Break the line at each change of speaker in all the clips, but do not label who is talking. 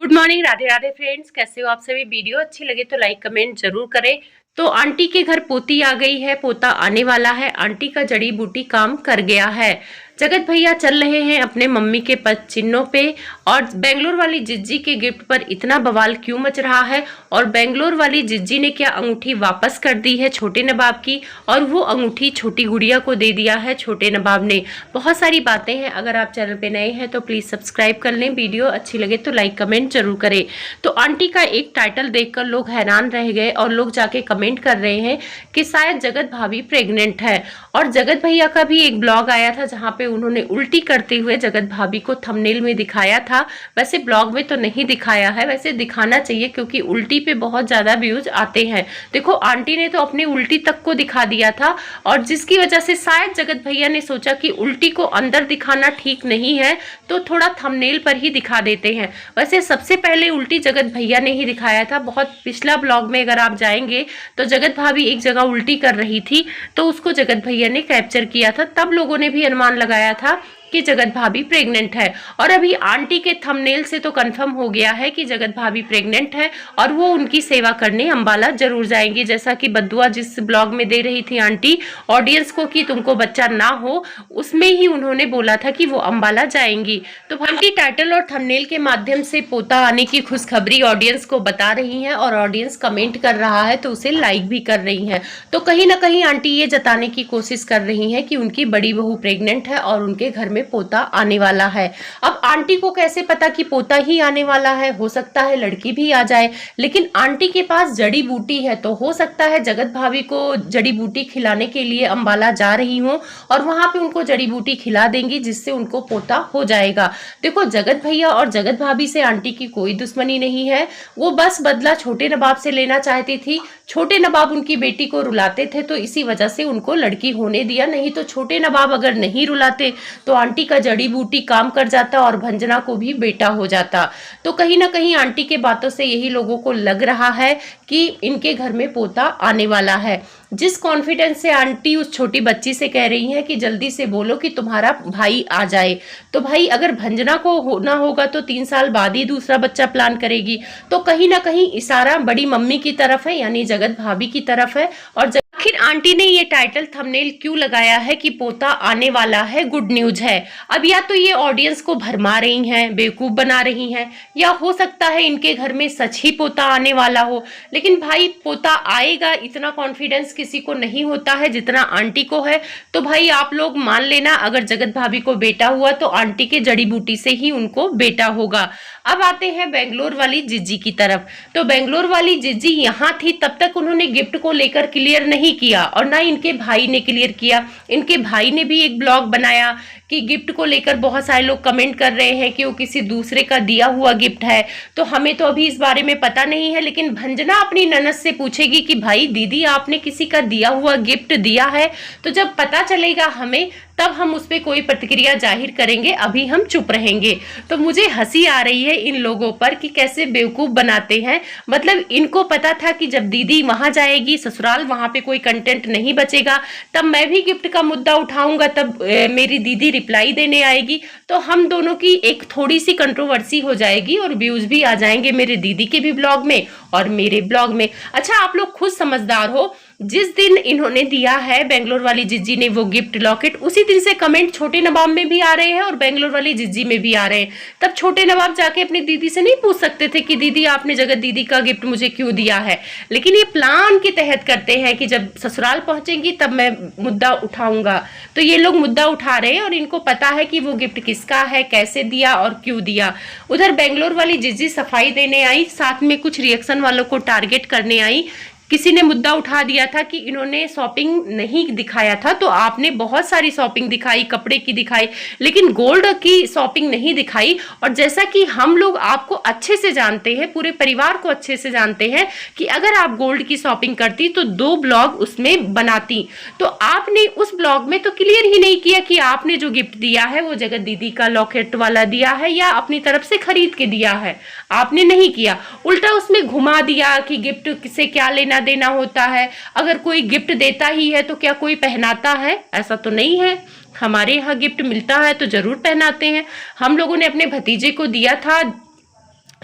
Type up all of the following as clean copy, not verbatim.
Good morning, Radhe Radhe friends. कैसे हो आप सभी। वीडियो अच्छी लगे तो लाइक कमेंट जरूर करें। तो आंटी के घर पोती आ गई है, पोता आने वाला है। आंटी का जड़ी बूटी काम कर गया है। जगत भैया चल रहे हैं अपने मम्मी के पद चिन्हों पे। और बेंगलोर वाली जिज्जी के गिफ्ट पर इतना बवाल क्यों मच रहा है, और बेंगलोर वाली जिज्जी ने क्या अंगूठी वापस कर दी है छोटे नवाब की, और वो अंगूठी छोटी गुड़िया को दे दिया है छोटे नवाब ने। बहुत सारी बातें हैं। अगर आप चैनल पे नए हैं तो प्लीज सब्सक्राइब कर लें। वीडियो अच्छी लगे तो लाइक कमेंट जरूर करें। तो आंटी का एक टाइटल देखकर लोग हैरान रह गए और लोग जाके कमेंट कर रहे हैं कि शायद जगत भाभी प्रेग्नेंट है। और जगत भैया का भी एक ब्लॉग आया था जहां पे उन्होंने उल्टी करते हुए जगत भाभी को थंबनेल में दिखाया था। वैसे ब्लॉग में तो नहीं दिखाया है, वैसे दिखाना चाहिए क्योंकि उल्टी पे बहुत ज्यादा व्यूज आते हैं। देखो आंटी ने तो अपनी उल्टी तक को दिखा दिया था, और जिसकी वजह से शायद जगत भैया ने सोचा कि उल्टी को अंदर दिखाना ठीक नहीं है तो थोड़ा थंबनेल पर ही दिखा देते हैं। वैसे सबसे पहले उल्टी जगत भैया ने ही दिखाया था। बहुत पिछला ब्लॉग में अगर आप जाएंगे तो जगत भाभी एक जगह उल्टी कर रही थी तो उसको जगत भैया ने कैप्चर किया था। तब लोगों ने भी अनुमान लगाया था कि जगत भाभी प्रेग्नेंट है। और अभी आंटी के थंबनेल से तो कंफर्म हो गया है कि जगत भाभी प्रेग्नेंट है और वो उनकी सेवा करने अंबाला जरूर जाएंगी। जैसा कि बद्दुआ जिस ब्लॉग में दे रही थी आंटी ऑडियंस को कि तुमको बच्चा ना हो, उसमें ही उन्होंने बोला था कि वो अंबाला जाएंगी। तो आंटी टाइटल और थंबनेल के माध्यम से पोता आने की खुशखबरी ऑडियंस को बता रही हैं, और ऑडियंस कमेंट कर रहा है तो उसे लाइक भी कर रही है। तो कहीं ना कहीं आंटी ये जताने की कोशिश कर रही है कि उनकी बड़ी बहू प्रेग्नेंट है और उनके घर में पोता आने वाला है। अब आंटी को कैसे पता कि पोता ही आने वाला है, हो सकता है लड़की भी आ जाए। लेकिन आंटी के पास जड़ी बूटी है तो हो सकता है जगत भाभी को जड़ी बूटी खिलाने के लिए अंबाला जा रही हूँ और वहां पे उनको जड़ी बूटी खिला देंगी जिससे उनको पोता हो जाएगा। देखो जगत भैया और जगत भाभी से आंटी की कोई दुश्मनी नहीं है। वो बस बदला छोटे नवाब से लेना चाहती थी। छोटे नवाब उनकी बेटी को रुलाते थे तो इसी वजह से उनको लड़की होने दिया। नहीं तो छोटे नवाब अगर नहीं रुलाते तो आंटी का जड़ी बूटी काम कर जाता और भंजना को भी बेटा हो जाता। तो कहीं ना कहीं आंटी के बातों से यही लोगों को लग रहा है कि इनके घर में पोता आने वाला है। जिस कॉन्फिडेंस से आंटी उस छोटी बच्ची से कह रही है कि जल्दी से बोलो कि तुम्हारा भाई आ जाए, तो भाई अगर भंजना को होना होगा तो 3 साल बाद ही दूसरा बच्चा प्लान करेगी। तो कहीं ना कहीं इशारा बड़ी मम्मी की तरफ है, यानी जगत भाभी की तरफ है। और आखिर आंटी ने ये टाइटल थंबनेल क्यों लगाया है कि पोता आने वाला है, गुड न्यूज है। अब या तो ये ऑडियंस को भरमा रही हैं, बेवकूफ बना रही हैं, या हो सकता है इनके घर में सच ही पोता आने वाला हो। लेकिन भाई पोता आएगा इतना कॉन्फिडेंस किसी को नहीं होता है जितना आंटी को है। तो भाई आप लोग मान लेना अगर जगत भाभी को बेटा हुआ तो आंटी के जड़ी बूटी से ही उनको बेटा होगा। अब आते हैं बेंगलोर वाली जिज्जी की तरफ। तो बेंगलोर वाली जिज्जी यहाँ थी तब तक उन्होंने गिफ्ट को लेकर क्लियर नहीं किया, और ना इनके भाई ने क्लियर किया। इनके भाई ने भी एक ब्लॉग बनाया कि गिफ्ट को लेकर बहुत सारे लोग कमेंट कर रहे हैं कि वो किसी दूसरे का दिया हुआ गिफ्ट है। तो हमें तो अभी इस बारे में पता नहीं है, लेकिन भंजना अपनी ननद से पूछेगी कि भाई दीदी आपने किसी का दिया हुआ गिफ्ट दिया है, तो जब पता चलेगा हमें तब हम उस पर कोई प्रतिक्रिया जाहिर करेंगे, अभी हम चुप रहेंगे। तो मुझे हंसी आ रही है इन लोगों पर कि कैसे बेवकूफ बनाते हैं। मतलब इनको पता था कि जब दीदी वहां जाएगी ससुराल, वहां पे कोई कंटेंट नहीं बचेगा, तब मैं भी गिफ्ट का मुद्दा उठाऊंगा, तब मेरी दीदी रिप्लाई देने आएगी, तो हम दोनों की एक थोड़ी सी कंट्रोवर्सी हो जाएगी और व्यूज भी आ जाएंगे मेरे दीदी के भी ब्लॉग में और मेरे ब्लॉग में। अच्छा आप लोग खुद समझदार हो। जिस दिन इन्होंने दिया है बेंगलोर वाली जिज्जी ने वो गिफ्ट लॉकेट, उसी दिन से कमेंट छोटे नवाब में भी आ रहे हैं और बेंगलोर वाली जिज्जी में भी आ रहे हैं। तब छोटे नवाब जाके अपनी दीदी से नहीं पूछ सकते थे कि दीदी आपने जगत दीदी का गिफ्ट मुझे क्यों दिया है। लेकिन ये प्लान के तहत करते हैं कि जब ससुराल पहुंचेंगी तब मैं मुद्दा उठाऊंगा। तो ये लोग मुद्दा उठा रहे हैं और इनको पता है कि वो गिफ्ट किसका है, कैसे दिया और क्यों दिया। उधर बेंगलोर वाली जिज्जी सफाई देने आई, साथ में कुछ रिएक्शन वालों को टारगेट करने आई। किसी ने मुद्दा उठा दिया था कि इन्होंने शॉपिंग नहीं दिखाया था, तो आपने बहुत सारी शॉपिंग दिखाई, कपड़े की दिखाई, लेकिन गोल्ड की शॉपिंग नहीं दिखाई। और जैसा कि हम लोग आपको अच्छे से जानते हैं, पूरे परिवार को अच्छे से जानते हैं कि अगर आप गोल्ड की शॉपिंग करती तो 2 ब्लॉग उसमें बनाती। तो आपने उस ब्लॉग में तो क्लियर ही नहीं किया कि आपने जो गिफ्ट दिया है वो जगत दीदी का लॉकेट वाला दिया है या अपनी तरफ से खरीद के दिया है। आपने नहीं किया, उल्टा उसमें घुमा दिया कि गिफ्ट से क्या लेना देना होता है। अगर कोई गिफ्ट देता ही है तो क्या कोई पहनाता है? ऐसा तो नहीं है। हमारे यहाँ गिफ्ट मिलता है तो जरूर पहनाते हैं। हम लोगों ने अपने भतीजे को दिया था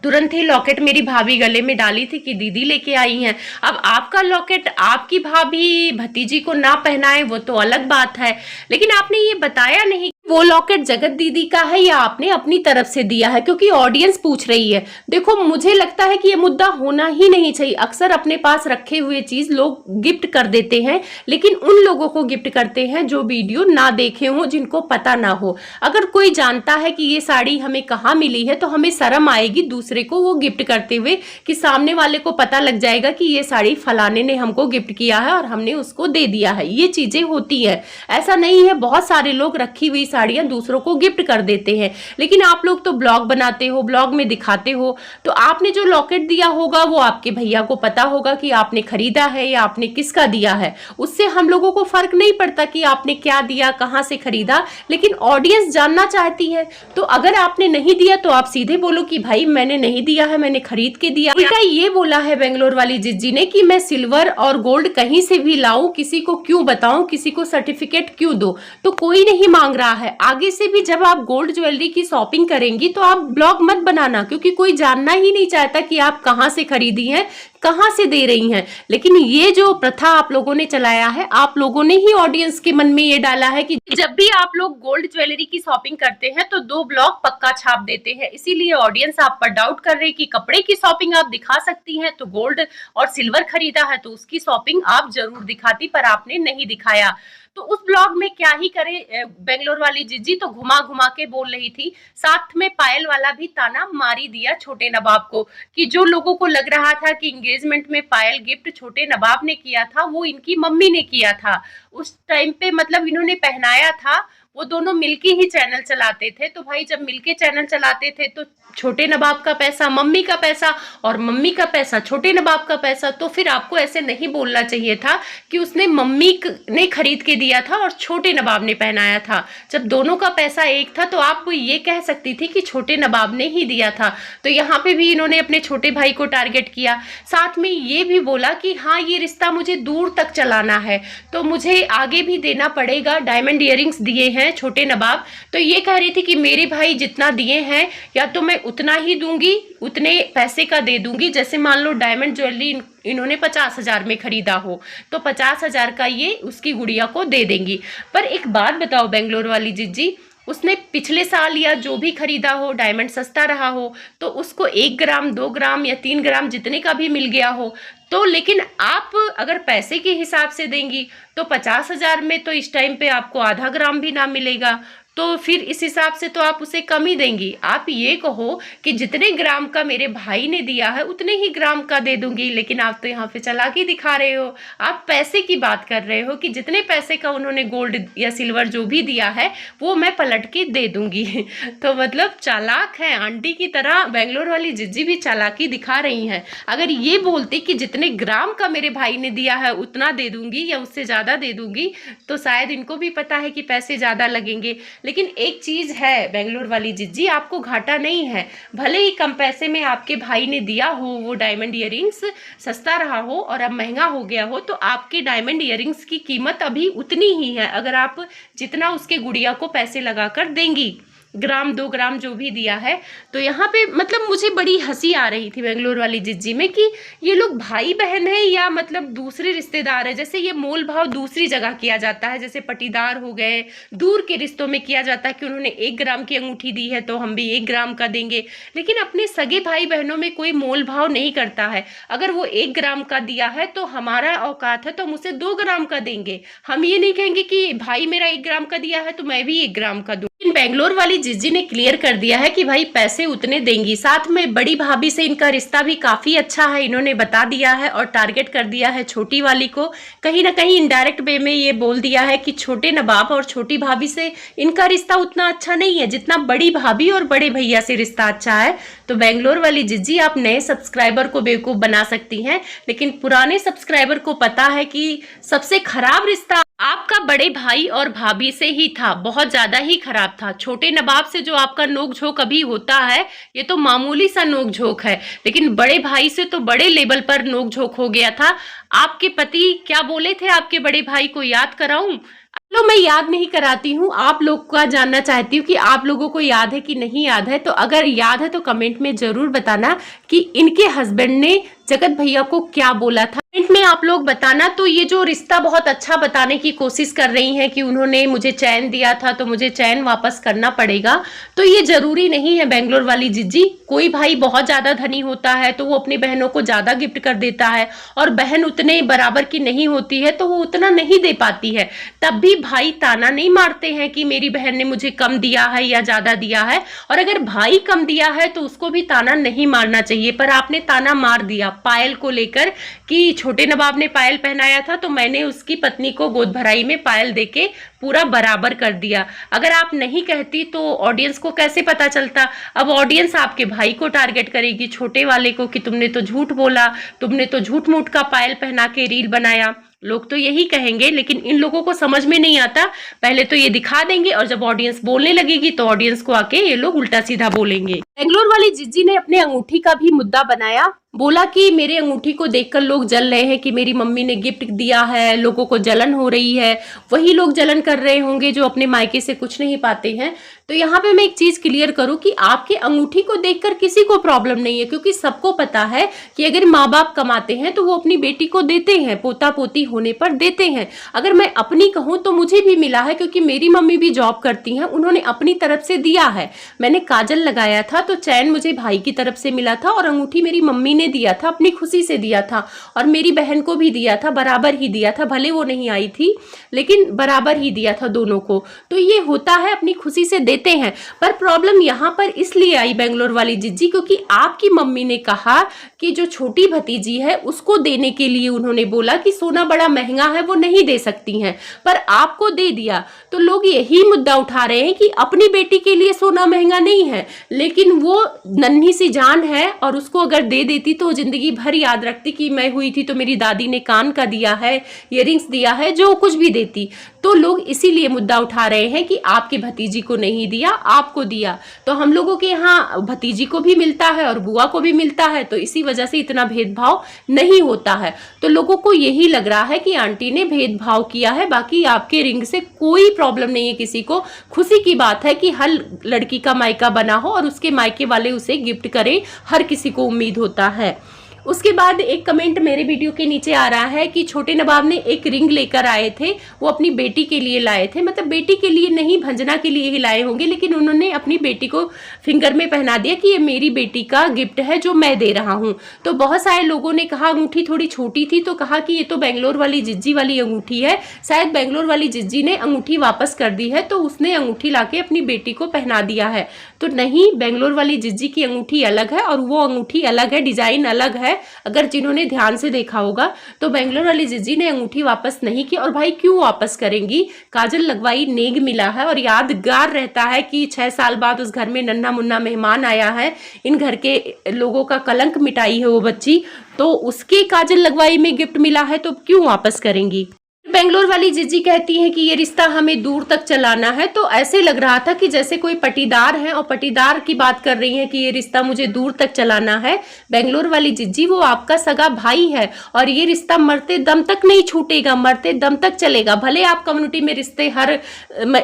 तुरंत ही लॉकेट मेरी भाभी गले में डाली थी कि दीदी लेके आई हैं। अब आपका लॉकेट आपकी भाभी भतीजी को ना पहनाए वो तो अलग बात है, लेकिन आपने ये बताया नहीं वो लॉकेट जगत दीदी का है या आपने अपनी तरफ से दिया है, क्योंकि ऑडियंस पूछ रही है। देखो मुझे लगता है कि ये मुद्दा होना ही नहीं चाहिए। अक्सर अपने पास रखे हुए चीज लोग गिफ्ट कर देते हैं, लेकिन उन लोगों को गिफ्ट करते हैं जो वीडियो ना देखे हो, जिनको पता ना हो। अगर कोई जानता है कि ये साड़ी हमें कहाँ मिली है तो हमें शर्म आएगी दूसरे को वो गिफ्ट करते हुए, कि सामने वाले को पता लग जाएगा कि ये साड़ी फलाने ने हमको गिफ्ट किया है और हमने उसको दे दिया है। ये चीजें होती है, ऐसा नहीं है। बहुत सारे लोग रखी हुई साड़ियां दूसरों को गिफ्ट कर देते हैं, लेकिन आप लोग तो ब्लॉग बनाते हो, ब्लॉग में दिखाते हो, तो आपने जो लॉकेट दिया होगा वो आपके भैया को पता होगा कि आपने खरीदा है या आपने किसका दिया है। उससे हम लोगों को फर्क नहीं पड़ता कि आपने क्या दिया, कहां से खरीदा, लेकिन ऑडियंस जानना चाहती है। तो अगर आपने नहीं दिया तो आप सीधे बोलो कि भाई मैंने नहीं दिया है, मैंने खरीद के दिया। उल्टा ये बोला है बेंगलोर वाली जिज्जी ने कि मैं सिल्वर और गोल्ड कहीं से भी लाऊं, किसी को क्यों बताऊं, किसी को सर्टिफिकेट क्यों दो। तो कोई नहीं मांग रहा है। आगे से भी जब आप गोल्ड ज्वेलरी की शॉपिंग करेंगी तो आप ब्लॉग मत बनाना, क्योंकि कोई जानना ही नहीं चाहता कि आप कहां से खरीदी हैं, कहां से दे रही हैं। लेकिन ये जो प्रथा आप लोगों ने चलाया है, आप लोगों ने ही ऑडियंस के मन में ये डाला है कि जब भी आप लोग गोल्ड ज्वेलरी की शॉपिंग करते हैं तो 2 ब्लॉग पक्का छाप देते हैं। इसीलिए ऑडियंस आप पर डाउट कर रही कि कपड़े की शॉपिंग आप दिखा सकती हैं, तो गोल्ड और सिल्वर खरीदा है तो उसकी शॉपिंग आप जरूर दिखाती, पर आपने नहीं दिखाया। तो उस ब्लॉग में क्या ही करे बेंगलोर वाली जिज्जी, तो घुमा घुमा के बोल रही थी। साथ में पायल वाला भी ताना मारी दिया छोटे नवाब को, कि जो लोगों को लग रहा था कि एंगेजमेंट में पायल गिफ्ट छोटे नवाब ने किया था, वो इनकी मम्मी ने किया था। उस टाइम पे मतलब इन्होंने पहनाया था, वो दोनों मिलके ही चैनल चलाते थे। तो भाई जब मिलके चैनल चलाते थे तो छोटे नवाब का पैसा मम्मी का पैसा और मम्मी का पैसा छोटे नवाब का पैसा, तो फिर आपको ऐसे नहीं बोलना चाहिए था कि उसने मम्मी ने खरीद के दिया था और छोटे नवाब ने पहनाया था। जब दोनों का पैसा एक था तो आप ये कह सकती थी कि छोटे नवाब ने ही दिया था। तो यहाँ पे भी इन्होंने अपने छोटे भाई को टारगेट किया। साथ में ये भी बोला कि हाँ ये रिश्ता मुझे दूर तक चलाना है तो मुझे आगे भी देना पड़ेगा। डायमंड इयरिंग्स दिए हैं छोटे नवाब, तो ये कह रही थी कि मेरे भाई जितना दिए हैं या तो मैं उतना ही दूंगी, उतने पैसे का दे दूंगी। जैसे मान लो डायमंड ज्वेलरी इन्होंने 50,000 में खरीदा हो तो 50,000 का ये उसकी गुड़िया को दे देंगी। पर एक बात बताओ बेंगलोर वाली जिज्जी, उसने पिछले साल या जो भी खरीदा हो, डायमंड सस्ता रहा हो तो उसको 1 ग्राम 2 ग्राम या 3 ग्राम जितने का भी मिल गया हो, तो लेकिन आप अगर पैसे के हिसाब से देंगी तो 50,000 में तो इस टाइम पे आपको आधा ग्राम भी ना मिलेगा, तो फिर इस हिसाब से तो आप उसे कम ही देंगी। आप ये कहो कि जितने ग्राम का मेरे भाई ने दिया है उतने ही ग्राम का दे दूंगी, लेकिन आप तो यहाँ पे चालाकी दिखा रहे हो। आप पैसे की बात कर रहे हो कि जितने पैसे का उन्होंने गोल्ड या सिल्वर जो भी दिया है वो मैं पलट के दे दूंगी। तो मतलब चालाक है, आंटी की तरह बेंगलोर वाली जिज्जी भी चालाकी दिखा रही हैं। अगर ये बोलती कि जितने ग्राम का मेरे भाई ने दिया है उतना दे दूंगी या उससे ज़्यादा दे दूंगी, तो शायद इनको भी पता है कि पैसे ज़्यादा लगेंगे। लेकिन एक चीज़ है बेंगलोर वाली जिज्जी, आपको घाटा नहीं है। भले ही कम पैसे में आपके भाई ने दिया हो वो डायमंड इयरिंग्स, सस्ता रहा हो और अब महंगा हो गया हो, तो आपके डायमंड इयरिंग्स की कीमत अभी उतनी ही है अगर आप जितना उसके गुड़िया को पैसे लगाकर देंगी, ग्राम 2 ग्राम जो भी दिया है। तो यहाँ पे मतलब मुझे बड़ी हंसी आ रही थी बेंगलोर वाली जिज्जी में कि ये लोग भाई बहन है या मतलब दूसरे रिश्तेदार है। जैसे ये मोल भाव दूसरी जगह किया जाता है, जैसे पटीदार हो गए, दूर के रिश्तों में किया जाता है कि उन्होंने 1 ग्राम की अंगूठी दी है तो हम भी 1 ग्राम का देंगे, लेकिन अपने सगे भाई बहनों में कोई मोल भाव नहीं करता है। अगर वो 1 ग्राम का दिया है तो हमारा औकात है तो हम उसे 2 ग्राम का देंगे। हम ये नहीं कहेंगे कि भाई मेरा 1 ग्राम का दिया है तो मैं भी 1 ग्राम का दूं। बेंगलोर वाली जिज्जी ने क्लियर कर दिया है कि भाई पैसे उतने देंगी। साथ में बड़ी भाभी से इनका रिश्ता भी काफी अच्छा है, इन्होंने बता दिया है और टारगेट कर दिया है छोटी वाली को। कहीं ना कहीं इनडायरेक्ट वे में ये बोल दिया है कि छोटे नवाब और छोटी भाभी से इनका रिश्ता उतना अच्छा नहीं है जितना बड़ी भाभी और बड़े भैया से रिश्ता अच्छा है। तो बेंगलोर वाली जिज्जी आप नए सब्सक्राइबर को बेवकूफ बना सकती हैं, लेकिन पुराने सब्सक्राइबर को पता है कि सबसे खराब रिश्ता आपका बड़े भाई और भाभी से ही था, बहुत ज्यादा ही खराब था। छोटे नवाब से जो आपका नोक झोंक अभी होता है ये तो मामूली सा नोक झोंक है, लेकिन बड़े भाई से तो बड़े लेवल पर नोक झोंक हो गया था। आपके पति क्या बोले थे आपके बड़े भाई को, याद कराऊं? चलो मैं याद नहीं कराती हूँ, आप लोग का जानना चाहती हूँ कि आप लोगों को याद है कि नहीं याद है। तो अगर याद है तो कमेंट में जरूर बताना कि इनके हस्बैंड ने जगत भैया को क्या बोला था। कमेंट में आप लोग बताना। तो ये जो रिश्ता बहुत अच्छा बताने की कोशिश कर रही हैं कि उन्होंने मुझे चैन दिया था तो मुझे चैन वापस करना पड़ेगा, तो ये जरूरी नहीं है बेंगलोर वाली जिज्जी। कोई भाई बहुत ज्यादा धनी होता है तो वो अपनी बहनों को ज्यादा गिफ्ट कर देता है, और बहन उतने बराबर की नहीं होती है तो वो उतना नहीं दे पाती है। तब भी भाई ताना नहीं मारते हैं कि मेरी बहन ने मुझे कम दिया है या ज्यादा दिया है। और अगर भाई कम दिया है तो उसको भी ताना नहीं मारना चाहिए, पर आपने ताना मार दिया पायल को लेकर कि छोटे नवाब ने पायल पहनाया था तो मैंने उसकी पत्नी को गोद भराई में पायल देके पूरा बराबर कर दिया। अगर आप नहीं कहती तो ऑडियंस को कैसे पता चलता। अब ऑडियंस आपके भाई को टारगेट करेगी, छोटे वाले को, कि तुमने तो झूठ बोला, तुमने तो झूठ मूठ का पायल पहना के रील बनाया। लोग तो यही कहेंगे, लेकिन इन लोगों को समझ में नहीं आता। पहले तो ये दिखा देंगे और जब ऑडियंस बोलने लगेगी तो ऑडियंस को आके ये लोग उल्टा सीधा बोलेंगे। बेंगलोर वाली जिज्जी ने अपने अंगूठी का भी मुद्दा बनाया, बोला कि मेरे अंगूठी को देखकर लोग जल रहे हैं कि मेरी मम्मी ने गिफ्ट दिया है, लोगों को जलन हो रही है। वही लोग जलन कर रहे होंगे जो अपने मायके से कुछ नहीं पाते हैं। तो यहाँ पे मैं एक चीज क्लियर करूं कि आपके अंगूठी को देखकर किसी को प्रॉब्लम नहीं है, क्योंकि सबको पता है कि अगर माँ बाप कमाते हैं तो वो अपनी बेटी को देते हैं, पोता पोती होने पर देते हैं। अगर मैं अपनी कहूँ तो मुझे भी मिला है, क्योंकि मेरी मम्मी भी जॉब करती हैं, उन्होंने अपनी तरफ से दिया है। मैंने काजल लगाया था तो चैन मुझे भाई की तरफ से मिला था, और अंगूठी मेरी मम्मी ने दिया था, अपनी खुशी से दिया था, और मेरी बहन को भी दिया था, बराबर ही दिया था। भले वो नहीं आई थी लेकिन बराबर ही दिया था दोनों को। तो ये होता है, अपनी खुशी से देते हैं। पर प्रॉब्लम यहाँ पर इसलिए आई बेंगलोर वाली जिज्जी, क्योंकि आपकी मम्मी ने कहा कि जो छोटी भतीजी है उसको देने के लिए उन्होंने बोला कि सोना बड़ा महंगा है, वो नहीं दे सकती हैं, पर आपको दे दिया। तो लोग यही मुद्दा उठा रहे हैं कि अपनी बेटी के लिए सोना महंगा नहीं है, लेकिन वो नन्ही सी जान है और उसको अगर दे देती तो जिंदगी भर याद रखती कि मैं हुई थी तो मेरी दादी ने कान का दिया है, इयररिंग्स दिया है, जो कुछ भी देती। तो लोग इसीलिए मुद्दा उठा रहे हैं कि आपकी भतीजी को नहीं दिया, आपको दिया। तो हम लोगों के यहाँ भतीजी को भी मिलता है और बुआ को भी मिलता है, तो इसी वजह से इतना भेदभाव नहीं होता है। तो लोगों को यही लग रहा है कि आंटी ने भेदभाव किया है। बाकी आपके रिंग से कोई प्रॉब्लम नहीं है किसी को। खुशी की बात है कि हर लड़की का मायका बना हो और उसके मायके वाले उसे गिफ्ट करें, हर किसी को उम्मीद होता है। उसके बाद एक कमेंट मेरे वीडियो के नीचे आ रहा है कि छोटे नवाब ने एक रिंग लेकर आए थे, वो अपनी बेटी के लिए लाए थे। मतलब बेटी के लिए नहीं, भंजना के लिए ही लाए होंगे, लेकिन उन्होंने अपनी बेटी को फिंगर में पहना दिया कि ये मेरी बेटी का गिफ्ट है जो मैं दे रहा हूँ। तो बहुत सारे लोगों ने कहा अंगूठी थोड़ी छोटी थी, तो कहा कि ये तो बेंगलोर वाली जिज्जी वाली अंगूठी है, शायद बेंगलोर वाली जिज्जी ने अंगूठी वापस कर दी है तो उसने अंगूठी लाके अपनी बेटी को पहना दिया है। तो नहीं, बेंगलोर वाली जिज्जी की अंगूठी अलग है और वो अंगूठी अलग है, डिजाइन अलग है। अगर जिन्होंने ध्यान से देखा होगा तो बेंगलोर वाली जिज्जी ने अंगूठी वापस नहीं की। और भाई क्यों वापस करेंगी, काजल लगवाई, नेग मिला है और यादगार रहता है कि 6 साल बाद उस घर में नन्हा मुन्ना मेहमान आया है, इन घर के लोगों का कलंक मिटाई है वो बच्ची, तो उसके काजल लगवाई में गिफ्ट मिला है, तो क्यों वापस करेंगी। बेंगलोर वाली जिज्जी कहती है कि ये रिश्ता हमें दूर तक चलाना है। तो ऐसे लग रहा था कि जैसे कोई पटीदार है और पटीदार की बात कर रही है कि ये रिश्ता मुझे दूर तक चलाना है। बेंगलोर वाली जिज्जी, वो आपका सगा भाई है और ये रिश्ता मरते दम तक नहीं छूटेगा, मरते दम तक चलेगा। भले आप कम्युनिटी में रिश्ते हर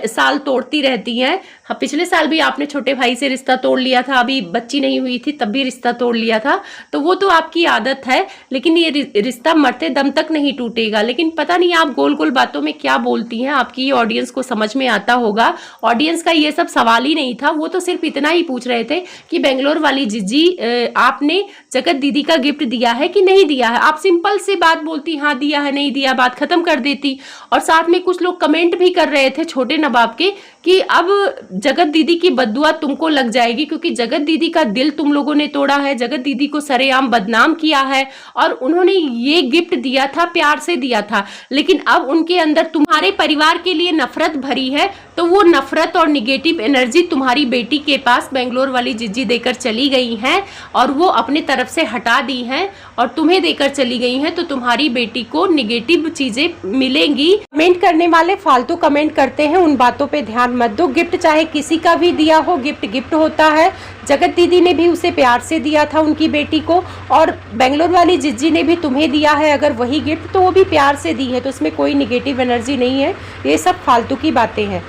साल तोड़ती रहती हैं, हाँ पिछले साल भी आपने छोटे भाई से रिश्ता तोड़ लिया था, अभी बच्ची नहीं हुई थी तब भी रिश्ता तोड़ लिया था, तो वो तो आपकी आदत है, लेकिन ये रिश्ता मरते दम तक नहीं टूटेगा। लेकिन पता नहीं आप गोल गोल बातों में क्या बोलती हैं, आपकी ये ऑडियंस को समझ में आता होगा। ऑडियंस का ये सब सवाल ही नहीं था, वो तो सिर्फ इतना ही पूछ रहे थे कि बेंगलोर वाली जिज्जी आपने जगत दीदी का गिफ्ट दिया है कि नहीं दिया है। आप सिंपल से बात बोलती, हाँ दिया है नहीं दिया, बात खत्म कर देती। और साथ में कुछ लोग कमेंट भी कर रहे थे छोटे नवाब के कि अब जगत दीदी की बद्दुआ तुमको लग जाएगी, क्योंकि जगत दीदी का दिल तुम लोगों ने तोड़ा है, जगत दीदी को सरेआम बदनाम किया है और उन्होंने ये गिफ्ट दिया था, प्यार से दिया था, लेकिन अब उनके अंदर तुम्हारे परिवार के लिए नफरत भरी है। तो वो नफरत और निगेटिव एनर्जी तुम्हारी बेटी के पास बेंगलोर वाली जिज्जी देकर चली गई हैं और वो अपने तरफ से हटा दी हैं और तुम्हें देकर चली गई हैं, तो तुम्हारी बेटी को निगेटिव चीजें मिलेंगी। कमेंट करने वाले फालतू कमेंट करते हैं, उन बातों पे ध्यान मत दो। गिफ्ट चाहे किसी का भी दिया हो, गिफ्ट गिफ्ट होता है। जगत दीदी ने भी उसे प्यार से दिया था उनकी बेटी को, और बेंगलोर वाली जिज्जी ने भी तुम्हें दिया है अगर वही गिफ्ट, तो वो भी प्यार से दी है, तो इसमें कोई निगेटिव एनर्जी नहीं है, ये सब फालतू की बातें हैं।